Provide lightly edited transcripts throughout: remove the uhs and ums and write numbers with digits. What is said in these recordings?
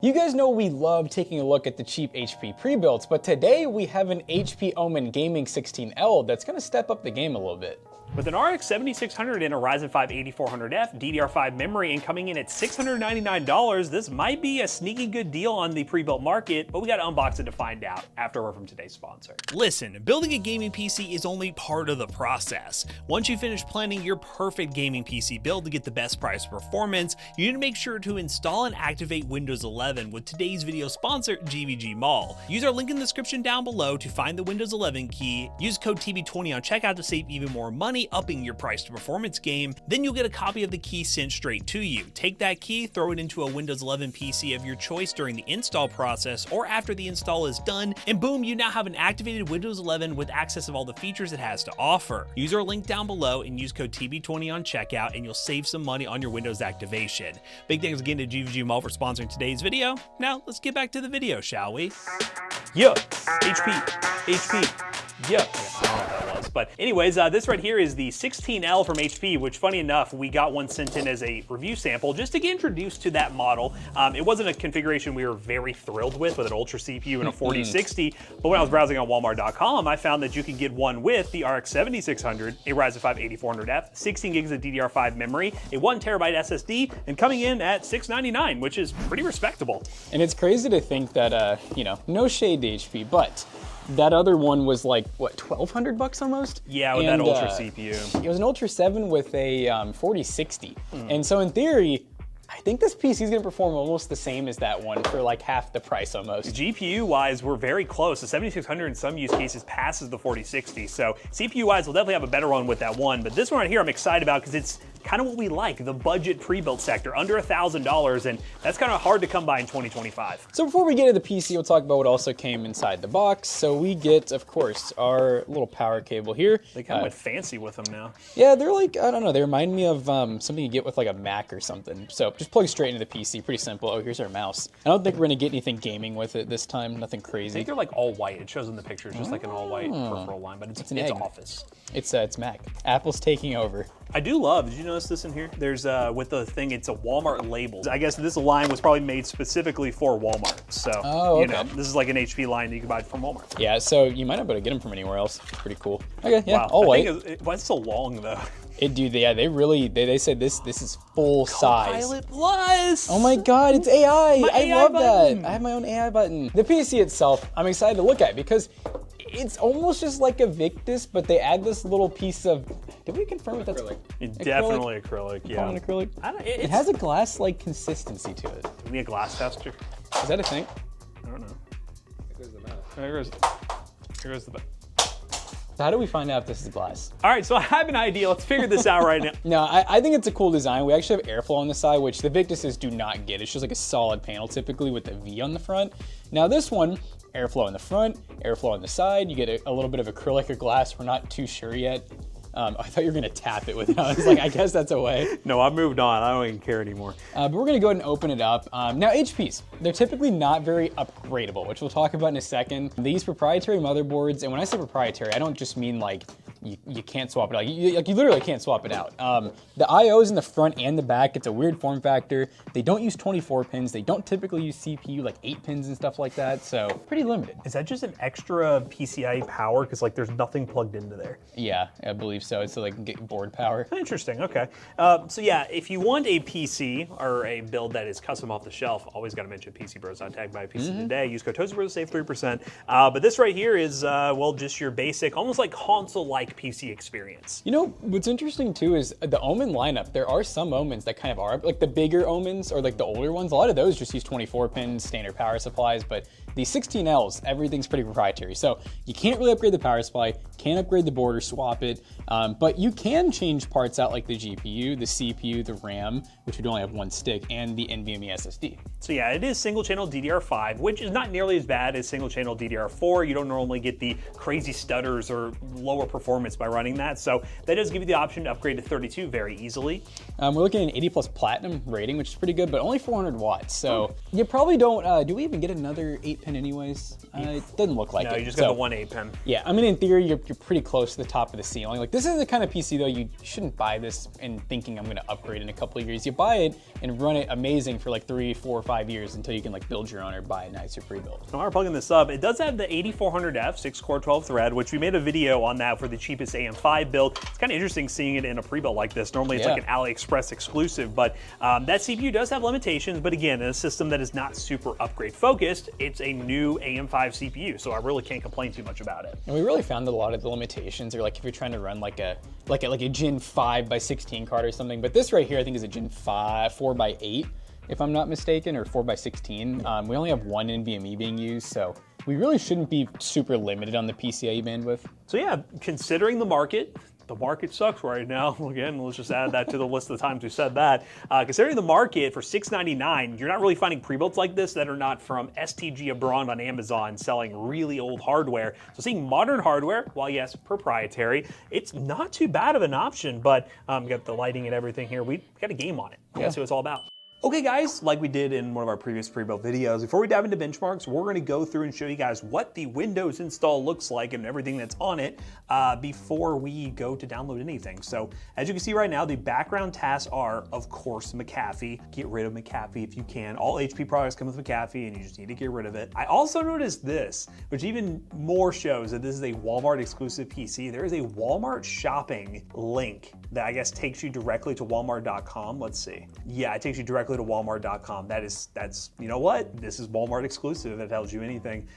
You guys know we love taking a look at the cheap HP pre-builds, but today we have an HP Omen Gaming 16L that's gonna step up the game a little bit. With an RX 7600 and a Ryzen 5 8400F, DDR5 memory, and coming in at $699, this might be a sneaky good deal on the pre-built market, but we gotta unbox it to find out after we're from today's sponsor. Listen, building a gaming PC is only part of the process. Once you finish planning your perfect gaming PC build to get the best price performance, you need to make sure to install and activate Windows 11 with today's video sponsor, gvgmall. Use our link in the description down below to find the Windows 11 key, use code TB20 on checkout to save even more money, upping your price to performance game. Then you'll get a copy of the key sent straight to you. Take that key, throw it into a Windows 11 PC of your choice during the install process or after the install is done, and boom, you now have an activated Windows 11 with access of all the features it has to offer. Use our link down below and use code TB20 on checkout and you'll save some money on your Windows activation. Big thanks again to gvgmall for sponsoring today's video. Now let's get back to the video, shall we? Yeah, HP, yeah. I don't know what that was. But anyways, this right here is the 16L from HP, which funny enough, we got one sent in as a review sample just to get introduced to that model. It wasn't a configuration we were very thrilled with an Ultra CPU and a 4060, but when I was browsing on Walmart.com, I found that you could get one with the RX 7600, a Ryzen 5 8400F, 16 gigs of DDR5 memory, a 1 terabyte SSD, and coming in at $699, which is pretty respectable. And it's crazy to think that, no shade to HP, but that other one was like, what, 1,200 bucks almost? Yeah, with that Ultra CPU. It was an Ultra 7 with a 4060. And so in theory, I think this PC is gonna perform almost the same as that one for like half the price almost. GPU-wise, we're very close. The 7600 in some use cases passes the 4060, so CPU-wise, we'll definitely have a better one with that one. But this one right here, I'm excited about because it's kind of what we like, the budget pre-built sector, under $1,000, and that's kind of hard to come by in 2025. So before we get to the PC, we'll talk about what also came inside the box. So we get, of course, our little power cable here. They kind of went fancy with them now. Yeah, they're like, I don't know, they remind me of something you get with like a Mac or something. So just plug straight into the PC, pretty simple. Oh, here's our mouse. I don't think we're gonna get anything gaming with it this time, nothing crazy. I think they're like all white. It shows in the picture, just like an all white peripheral line, but it's Office. It's Mac. Apple's taking over. I do love, did you notice this in here? There's, with the thing, it's a Walmart label. I guess this line was probably made specifically for Walmart. So, you know, this is like an HP line that you can buy from Walmart. Yeah, so you might not be able to get them from anywhere else. Pretty cool. Okay, yeah, wow. all white. Why is it so long though? They said this is full size. Copilot Plus! Oh my god, it's AI! I love button. that! I have my own AI button. The PC itself, I'm excited to look at because it's almost just like a Victus, but they add this little pice of, did we confirm if that's acrylic? It's definitely acrylic, yeah. An acrylic? It has a glass-like consistency to it. Do we need a glass tester? Is that a thing? I don't know. Here goes the mouse. So how do we find out if this is glass? All right, so I have an idea. Let's figure this out right now. No, I think it's a cool design. We actually have airflow on the side, which the Victuses do not get. It's just like a solid panel typically with a V on the front. Now this one, airflow in the front, airflow on the side. You get a little bit of acrylic or glass. We're not too sure yet. I thought you were gonna tap it with it. I was like, I guess that's a way. No, I moved on. I don't even care anymore. But we're gonna go ahead and open it up. Now HPs, they're typically not very upgradable, which we'll talk about in a second. They use proprietary motherboards, and when I say proprietary, I don't just mean like you can't swap it out. You literally can't swap it out. The IOs in the front and the back, it's a weird form factor. They don't use 24 pins. They don't typically use CPU, like 8 pins and stuff like that, so pretty limited. Is that just an extra PCIe power? Because like there's nothing plugged into there. Yeah, I believe so. It's so like get board power. Interesting, okay. So yeah, if you want a PC or a build that is custom off the shelf, always gotta mention PC Bros. Tagged by PC today. Use code TOASTERBROS to save 3%. But this right here is, well, just your basic, almost like console-like PC experience. You know, what's interesting too is the Omen lineup. There are some Omens that kind of are, like the bigger Omens or like the older ones, a lot of those just use 24 pins, standard power supplies, but the 16Ls, everything's pretty proprietary. So you can't really upgrade the power supply, can't upgrade the board or swap it, but you can change parts out like the GPU, the CPU, the RAM, which would only have one stick, and the NVMe SSD. So yeah, it is single channel DDR5, which is not nearly as bad as single channel DDR4. You don't normally get the crazy stutters or lower performance by running that. So that does give you the option to upgrade to 32 very easily. We're looking at an 80 plus platinum rating, which is pretty good, but only 400 watts. So you probably don't, do we even get another 8-pin anyways? It doesn't look like it. No, you just got the one 8-pin. Yeah, I mean, in theory, you're pretty close to the top of the ceiling. Like, this is the kind of PC, though, you shouldn't buy this and thinking I'm gonna upgrade in a couple of years. You buy it and run it amazing for like 3, 4, 5 years until you can like build your own or buy a nicer pre-built. While we're plugging this up, it does have the 8400F 6-core 12-thread, which we made a video on that for the cheapest AM5 build. It's kind of interesting seeing it in a pre-built like this. Normally it's like an AliExpress exclusive, but that CPU does have limitations. But again, in a system that is not super upgrade focused, it's a new AM5 CPU, so I really can't complain too much about it. And we really found that a lot of the limitations are like if you're trying to run like a Gen 5 by 16 card or something. But this right here, I think is a Gen 5 4 by 8, if I'm not mistaken, or 4 by 16. We only have one NVMe being used, so we really shouldn't be super limited on the PCIe bandwidth. So yeah, considering the market sucks right now. Again, let's just add that to the list of the times we said that. Considering the market for $699, you're not really finding pre-builts like this that are not from STG Abroad on Amazon selling really old hardware. So seeing modern hardware, while yes, proprietary, it's not too bad of an option, but we got the lighting and everything here. We got a game on it. Let's see what it's all about. Okay guys, like we did in one of our previous pre-built videos, before we dive into benchmarks, we're going to go through and show you guys what the Windows install looks like and everything that's on it before we go to download anything. So as you can see right now, the background tasks are, of course, McAfee. Get rid of McAfee if you can. All HP products come with McAfee and you just need to get rid of it. I also noticed this, which even more shows that this is a Walmart exclusive PC. There is a Walmart shopping link that I guess takes you directly to walmart.com. Let's see. Yeah, it takes you directly to walmart.com. That's you know what? This is Walmart exclusive if it tells you anything.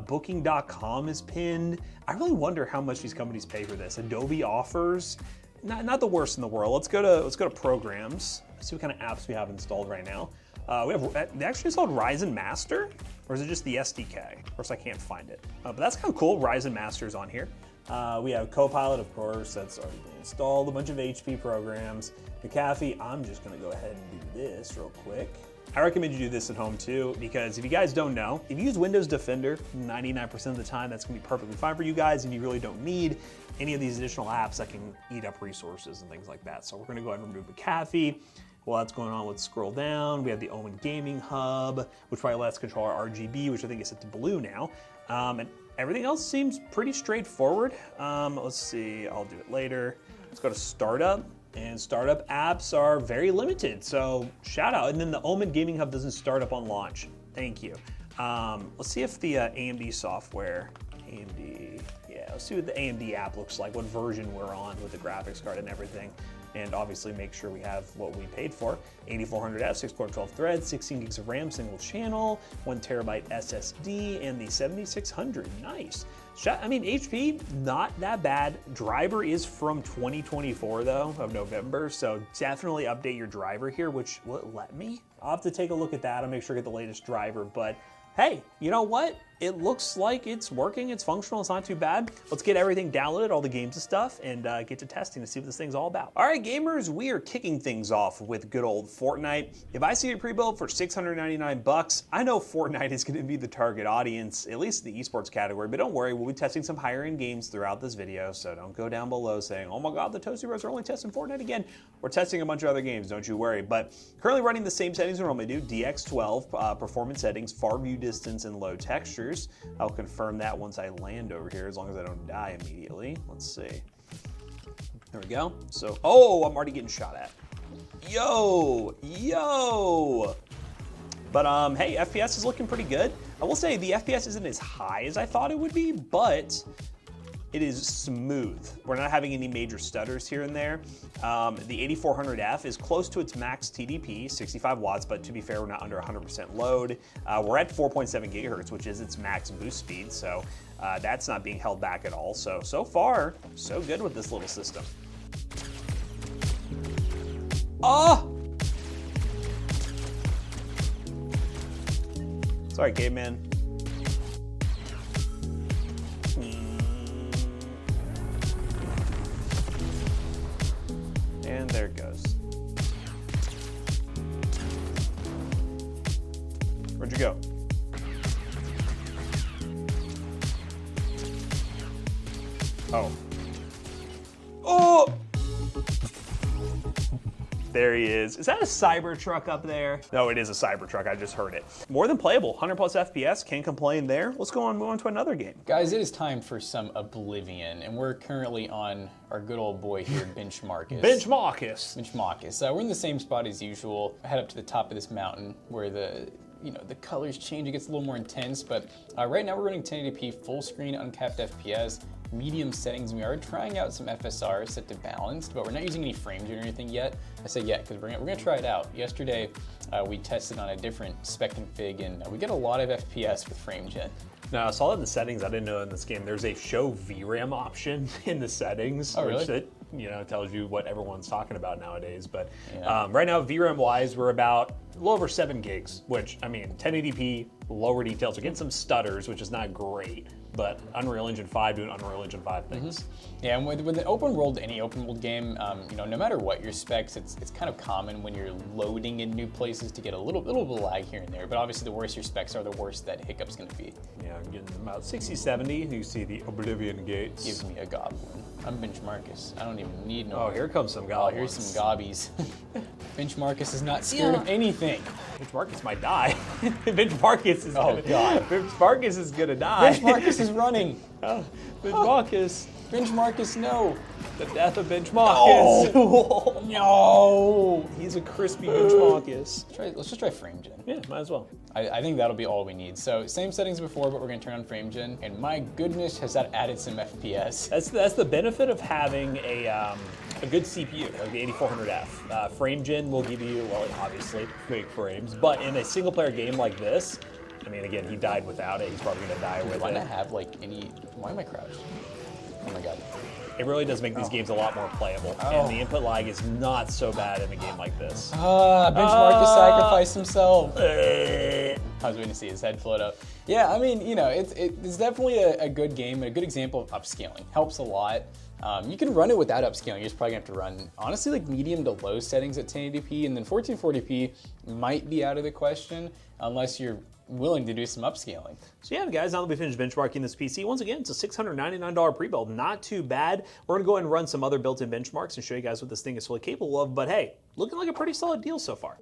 Booking.com is pinned. I really wonder how much these companies pay for this. Adobe offers, not the worst in the world. Let's go to programs. Let's see what kind of apps we have installed right now. They actually installed Ryzen Master, or is it just the SDK? Of course, I can't find it. But that's kind of cool. Ryzen Master is on here. We have Copilot, of course, that's already been installed, a bunch of HP programs. McAfee, I'm just gonna go ahead and do this real quick. I recommend you do this at home too, because if you guys don't know, if you use Windows Defender 99% of the time, that's gonna be perfectly fine for you guys, and you really don't need any of these additional apps that can eat up resources and things like that. So we're gonna go ahead and remove McAfee. While that's going on, let's scroll down. We have the Omen Gaming Hub, which probably lets control our RGB, which I think is set to blue now. And everything else seems pretty straightforward. Let's see, I'll do it later. Let's go to Startup, and startup apps are very limited, so shout out. And then the Omen Gaming Hub doesn't start up on launch. Thank you. Let's see if the AMD software, let's see what the AMD app looks like, what version we're on with the graphics card and everything. And obviously make sure we have what we paid for. 8400F, 6-core 12 threads, 16 gigs of RAM, single channel, 1 terabyte SSD, and the 7600, nice. I mean, HP, not that bad. Driver is from 2024 though, of November, so definitely update your driver here, which will it let me? I'll have to take a look at that and make sure I get the latest driver, but hey, you know what? It looks like it's working, it's functional, it's not too bad. Let's get everything downloaded, all the games and stuff, and get to testing to see what this thing's all about. All right, gamers, we are kicking things off with good old Fortnite. If I see a pre-built for $699, I know Fortnite is gonna be the target audience, at least in the esports category, but don't worry, we'll be testing some higher end games throughout this video, so don't go down below saying, oh my God, the Toasty Bros are only testing Fortnite again. We're testing a bunch of other games, don't you worry. But currently running the same settings we normally do, DX12, performance settings, far view distance, and low textures. I'll confirm that once I land over here, as long as I don't die immediately. Let's see. There we go. So, oh, I'm already getting shot at. Yo. But hey, FPS is looking pretty good. I will say the FPS isn't as high as I thought it would be, but it is smooth. We're not having any major stutters here and there. The 8400F is close to its max TDP, 65 watts, but to be fair, we're not under 100% load. We're at 4.7 gigahertz, which is its max boost speed, so that's not being held back at all. So far, so good with this little system. Oh! Sorry, caveman. And there it goes. Where'd you go? Oh. Oh! There he is. Is that a Cybertruck up there? No, it is a Cybertruck. I just heard it. More than playable. 100 plus FPS. Can't complain there. Let's go on, move on to another game. Guys, it is time for some Oblivion, and we're currently on our good old boy here, Benchmarkus. Benchmarkus. We're in the same spot as usual. Head up to the top of this mountain where the colors change. It gets a little more intense, but right now we're running 1080p full screen, uncapped FPS, medium settings. We are trying out some FSR set to balanced, but we're not using any frame gen or anything yet. I say yet because we're gonna try it out. Yesterday, we tested on a different spec config, and we get a lot of FPS with frame gen. Now, I saw that in the settings. I didn't know in this game there's a show VRAM option in the settings, oh, really? Which that tells you what everyone's talking about nowadays. But right now, VRAM wise, we're about a little over 7 gigs, which, I mean, 1080p, lower details. We're getting some stutters, which is not great, but Unreal Engine 5 doing Unreal Engine 5 things. Yeah, and with an open world, any open world game, no matter what your specs, it's kind of common when you're loading in new places to get a little bit of lag here and there. But obviously, the worse your specs are, the worse that hiccup's going to be. Yeah, I'm getting about 60, 70. You see the Oblivion gates. Give me a goblin. I'm Benchmarkus. I don't even need no. Oh, here comes some goblins. Oh, here's some gobbies. Benchmarkus is not scared of anything. Benchmarkus might die. Benchmarkus is God. Benchmarkus is gonna die. Benchmarkus is running. Oh, Benchmarkus. Benchmarkus, no. The death of Benchmarkus. Oh. No. He's a crispy Benchmarkus. Let's just try frame gen. Yeah, might as well. I think that'll be all we need. So same settings before, but we're gonna turn on frame gen. And my goodness, has that added some FPS. That's the benefit of having a good CPU, like the 8400F. Frame gen will give you, well, obviously, big frames, but in a single player game like this, I mean, again, he died without it. He's probably gonna die with it. Why not have why am I crouched? Oh my God. It really does make these games a lot more playable, and the input lag is not so bad in a game like this. Benchmarkus sacrificed himself. I was waiting to see his head float up. Yeah, I mean, it's definitely a good game and a good example of upscaling. Helps a lot. You can run it without upscaling. You're just probably gonna have to run, honestly, like medium to low settings at 1080p, and then 1440p might be out of the question unless you're willing to do some upscaling. So yeah, guys, now that we finished benchmarking this PC, once again, it's a $699 pre-build. Not too bad. We're gonna go ahead and run some other built-in benchmarks and show you guys what this thing is fully capable of, but hey, looking like a pretty solid deal so far.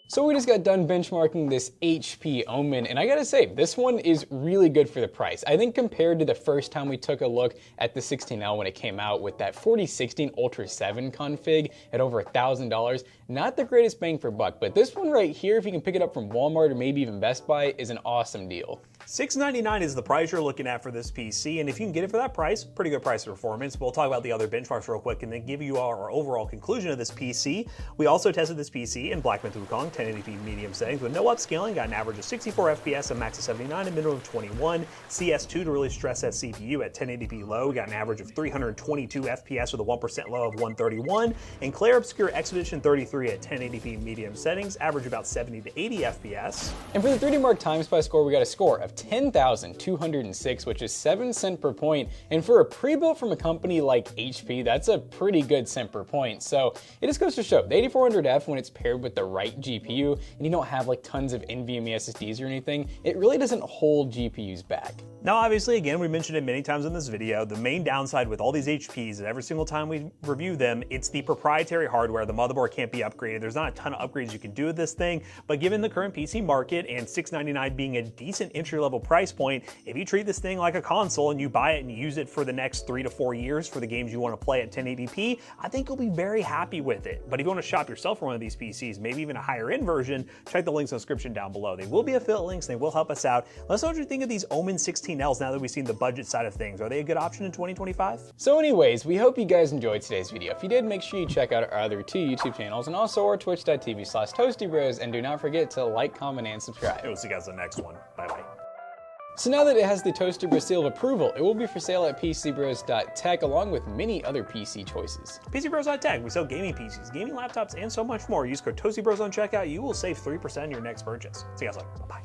So we just got done benchmarking this HP Omen, and I gotta say, this one is really good for the price. I think compared to the first time we took a look at the 16L when it came out with that 4016 Ultra 7 config at over $1,000, not the greatest bang for buck, but this one right here, if you can pick it up from Walmart or maybe even Best Buy, is an awesome deal. $699 is the price you're looking at for this PC, and if you can get it for that price, pretty good price of performance. We'll talk about the other benchmarks real quick and then give you our overall conclusion of this PC. We also tested this PC in Black Myth Wukong 1080p medium settings with no upscaling, got an average of 64 FPS, a max of 79, a minimum of 21. CS2 to really stress that CPU at 1080p low, we got an average of 322 FPS with a 1% low of 131, and Clair Obscure Expedition 33 at 1080p medium settings, average about 70 to 80 FPS. And for the 3D Mark Time Spy score, we got a score of 10,206, which is 7 cents per point. And for a pre-built from a company like HP, that's a pretty good cent per point. So it just goes to show, the 8400F, when it's paired with the right GPU, and you don't have like tons of NVMe SSDs or anything, it really doesn't hold GPUs back. Now, obviously, again, we mentioned it many times in this video, the main downside with all these HPs is every single time we review them, it's the proprietary hardware. The motherboard can't be upgraded. There's not a ton of upgrades you can do with this thing, but given the current PC market and $699 being a decent entry-level price point, if you treat this thing like a console and you buy it and use it for the next 3 to 4 years for the games you want to play at 1080p, I think you'll be very happy with it. But if you want to shop yourself for one of these PCs, maybe even a higher end version, check the links in the description down below. They will be affiliate links and they will help us out. Let us know what you think of these Omen 16Ls now that we've seen the budget side of things. Are they a good option in 2025? So anyways, we hope you guys enjoyed today's video. If you did, make sure you check out our other 2 YouTube channels and also our twitch.tv/ToastyBros, and do not forget to like, comment, and subscribe. We'll see you guys in the next one. Bye-bye. So now that it has the Toaster Bros seal of approval, it will be for sale at PCBros.tech along with many other PC choices. PCBros.tech, we sell gaming PCs, gaming laptops, and so much more. Use code ToastyBros on checkout. You will save 3% on your next purchase. See you guys later. Bye.